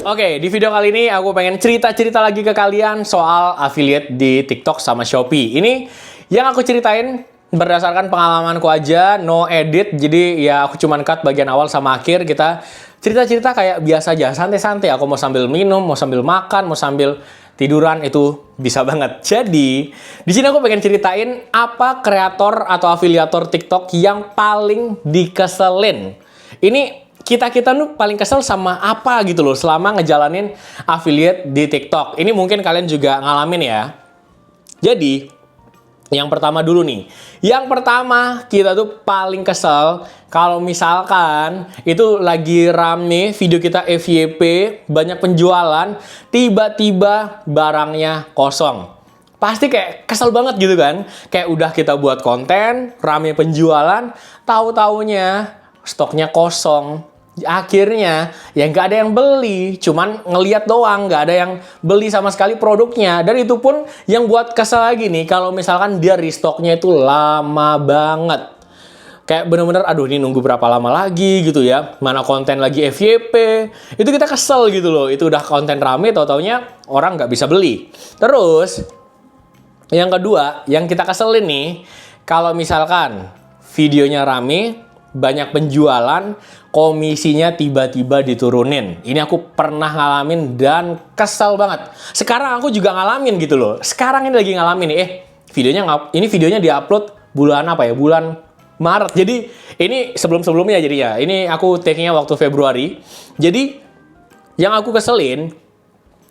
Oke, di video kali ini aku pengen cerita-cerita lagi ke kalian soal affiliate di TikTok sama Shopee. Ini yang aku ceritain berdasarkan pengalamanku aja, no edit. Jadi ya aku cuman cut bagian awal sama akhir. Kita cerita-cerita kayak biasa aja, santai-santai. Aku mau sambil minum, mau sambil makan, mau sambil tiduran, itu bisa banget. Jadi, di sini aku pengen ceritain apa kreator atau afiliator TikTok yang paling dikeselin. Ini kita tuh paling kesel sama apa gitu loh selama ngejalanin affiliate di TikTok. Ini mungkin kalian juga ngalamin ya. Jadi, yang pertama dulu nih. Yang pertama, kita tuh paling kesel kalau misalkan itu lagi rame video kita FYP, banyak penjualan, tiba-tiba barangnya kosong. Pasti kayak kesel banget gitu kan. Kayak udah kita buat konten, rame penjualan, tahu-taunya stoknya kosong. Akhirnya ya nggak ada yang beli, cuman ngeliat doang, nggak ada yang beli sama sekali produknya. Dan itu pun yang buat kesel lagi nih, kalau misalkan dia restocknya itu lama banget. Kayak bener-bener, aduh ini nunggu berapa lama lagi gitu ya. Mana konten lagi FYP, itu kita kesel gitu loh. Itu udah konten rame, tau-taunya orang nggak bisa beli. Terus, yang kedua, yang kita keselin nih, kalau misalkan videonya rame, banyak penjualan, komisinya tiba-tiba diturunin. Ini aku pernah ngalamin dan kesel banget. Sekarang aku juga ngalamin gitu loh. Sekarang ini lagi ngalamin nih. Videonya diupload bulan apa ya? Bulan Maret. Jadi ini sebelum-sebelumnya jadinya. Ini aku take-nya waktu Februari. Jadi yang aku keselin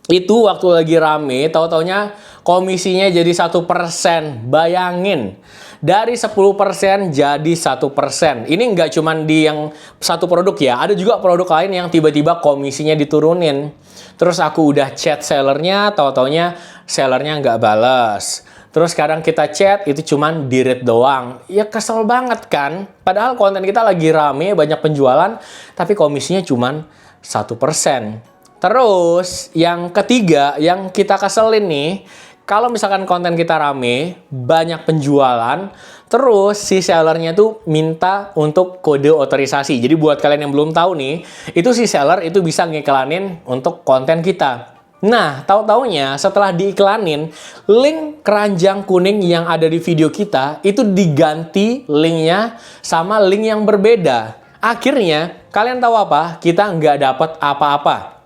itu waktu lagi rame, tahu-taunya komisinya jadi 1%. Bayangin. Dari 10% jadi 1%. Ini nggak cuma di yang satu produk ya. Ada juga produk lain yang tiba-tiba komisinya diturunin. Terus aku udah chat sellernya, tahu-taunya sellernya nggak balas. Terus sekarang kita chat, itu cuma di-read doang. Ya kesel banget kan. Padahal konten kita lagi rame, banyak penjualan, tapi komisinya cuma 1%. Terus yang ketiga, yang kita keselin nih, kalau misalkan konten kita rame, banyak penjualan, terus si sellernya tuh minta untuk kode otorisasi. Jadi buat kalian yang belum tahu nih, itu si seller itu bisa ngiklanin untuk konten kita. Nah, tahu-taunya setelah diiklanin, link keranjang kuning yang ada di video kita, itu diganti linknya sama link yang berbeda. Akhirnya, kalian tahu apa? Kita nggak dapat apa-apa.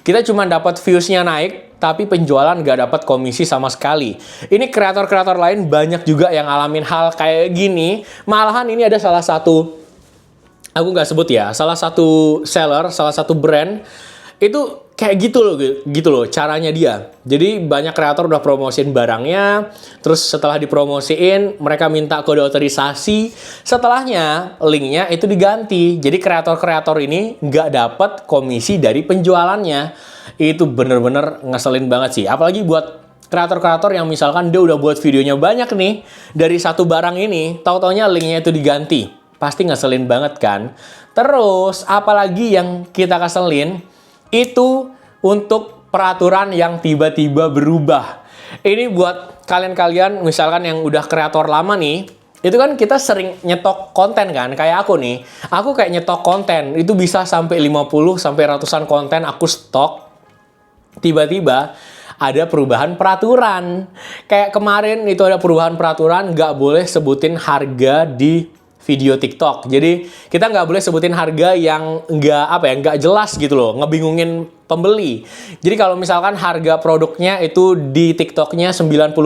Kita cuma dapat views-nya naik, tapi penjualan nggak dapat komisi sama sekali. Ini kreator-kreator lain banyak juga yang ngalamin hal kayak gini. Malahan ini ada salah satu, aku nggak sebut ya, salah satu seller, salah satu brand, itu kayak gitu loh caranya dia. Jadi banyak kreator udah promosiin barangnya, terus setelah dipromosiin, mereka minta kode otorisasi, setelahnya linknya itu diganti. Jadi kreator-kreator ini nggak dapat komisi dari penjualannya. Itu bener-bener ngeselin banget sih. Apalagi buat kreator-kreator yang misalkan dia udah buat videonya banyak nih, dari satu barang ini, tahu-taunya linknya itu diganti. Pasti ngeselin banget kan? Terus, apalagi yang kita keselin, itu untuk peraturan yang tiba-tiba berubah. Ini buat kalian-kalian misalkan yang udah kreator lama nih, itu kan kita sering nyetok konten kan, kayak aku nih. Aku kayak nyetok konten, itu bisa sampai 50 sampai ratusan konten aku stok. Tiba-tiba ada perubahan peraturan. Kayak kemarin itu ada perubahan peraturan, nggak boleh sebutin harga di video TikTok. Jadi kita nggak boleh sebutin harga yang nggak jelas gitu loh, ngebingungin pembeli. Jadi kalau misalkan harga produknya itu di TikToknya 90.000,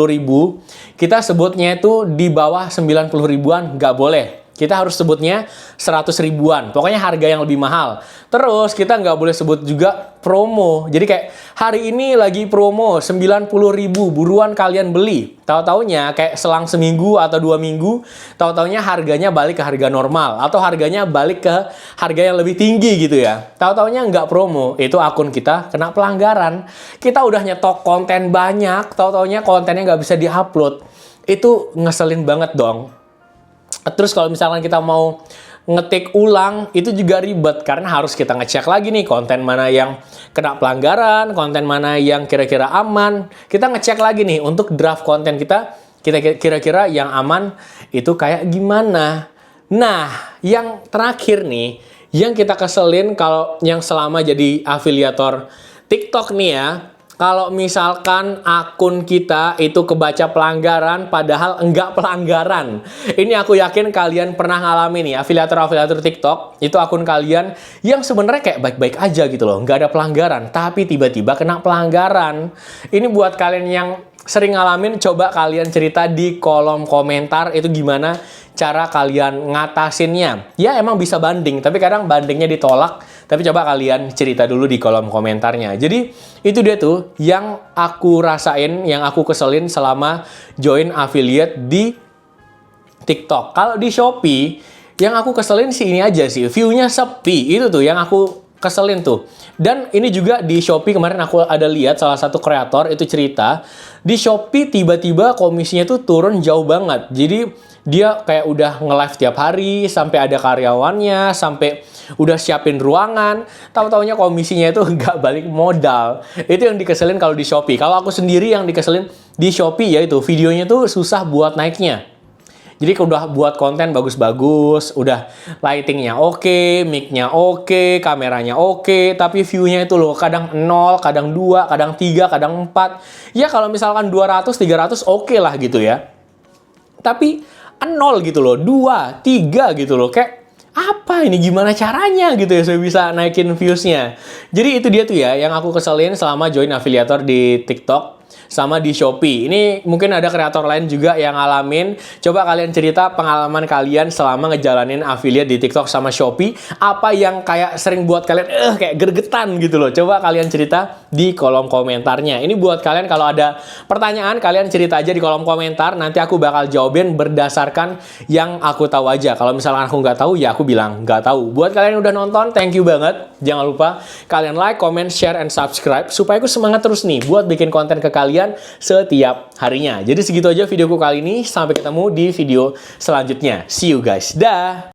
kita sebutnya itu di bawah 90 ribuan nggak boleh. Kita harus sebutnya 100 ribuan. Pokoknya harga yang lebih mahal. Terus kita nggak boleh sebut juga promo. Jadi kayak hari ini lagi promo 90.000, buruan kalian beli. Tahu-taunya kayak selang seminggu atau 2 minggu, tahu-taunya harganya balik ke harga normal. Atau harganya balik ke harga yang lebih tinggi gitu ya. Tahu-taunya nggak promo, itu akun kita kena pelanggaran. Kita udah nyetok konten banyak, tahu-taunya kontennya nggak bisa diupload. Itu ngeselin banget dong. Terus kalau misalkan kita mau ngetik ulang, itu juga ribet karena harus kita ngecek lagi nih konten mana yang kena pelanggaran, konten mana yang kira-kira aman. Kita ngecek lagi nih untuk draft konten kita kira-kira yang aman itu kayak gimana. Nah, yang terakhir nih, yang kita keselin kalau yang selama jadi afiliator TikTok nih ya. Kalau misalkan akun kita itu kebaca pelanggaran, padahal enggak pelanggaran. Ini aku yakin kalian pernah ngalamin nih, afiliator-afiliator TikTok, itu akun kalian yang sebenarnya kayak baik-baik aja gitu loh, nggak ada pelanggaran, tapi tiba-tiba kena pelanggaran. Ini buat kalian yang sering ngalamin, coba kalian cerita di kolom komentar itu gimana cara kalian ngatasinnya. Ya emang bisa banding, tapi kadang bandingnya ditolak. Tapi coba kalian cerita dulu di kolom komentarnya. Jadi itu dia tuh yang aku rasain, yang aku keselin selama join affiliate di TikTok. Kalau di Shopee, yang aku keselin sih ini aja sih, view-nya sepi. Itu tuh yang aku keselin tuh. Dan ini juga di Shopee kemarin aku ada lihat salah satu kreator itu cerita, di Shopee tiba-tiba komisinya tuh turun jauh banget. Jadi dia kayak udah nge-live tiap hari, sampai ada karyawannya, sampai udah siapin ruangan, tahu-taunya komisinya itu nggak balik modal. Itu yang dikeselin kalau di Shopee. Kalau aku sendiri yang dikeselin di Shopee yaitu videonya tuh susah buat naiknya. Jadi udah buat konten bagus-bagus, udah lightingnya oke, mic-nya oke, kameranya oke, tapi view-nya itu loh kadang 0, kadang 2, kadang 3, kadang 4. Ya kalau misalkan 200, 300 oke lah gitu ya. Tapi 0 gitu loh, 2, 3 gitu loh, kayak apa ini, gimana caranya gitu ya saya bisa naikin views-nya. Jadi itu dia tuh ya yang aku keselin selama join afiliator di TikTok sama di Shopee. Ini mungkin ada kreator lain juga yang ngalamin. Coba kalian cerita pengalaman kalian selama ngejalanin affiliate di TikTok sama Shopee. Apa yang kayak sering buat kalian kayak gergetan gitu loh. Coba kalian cerita di kolom komentarnya. Ini buat kalian kalau ada pertanyaan, kalian cerita aja di kolom komentar. Nanti aku bakal jawabin berdasarkan yang aku tahu aja. Kalau misalkan aku nggak tahu, ya aku bilang nggak tahu. Buat kalian yang udah nonton, thank you banget. Jangan lupa kalian like, comment, share, and subscribe. Supaya aku semangat terus nih buat bikin konten ke kalian setiap harinya. Jadi segitu aja videoku kali ini. Sampai ketemu di video selanjutnya. See you guys. Dah.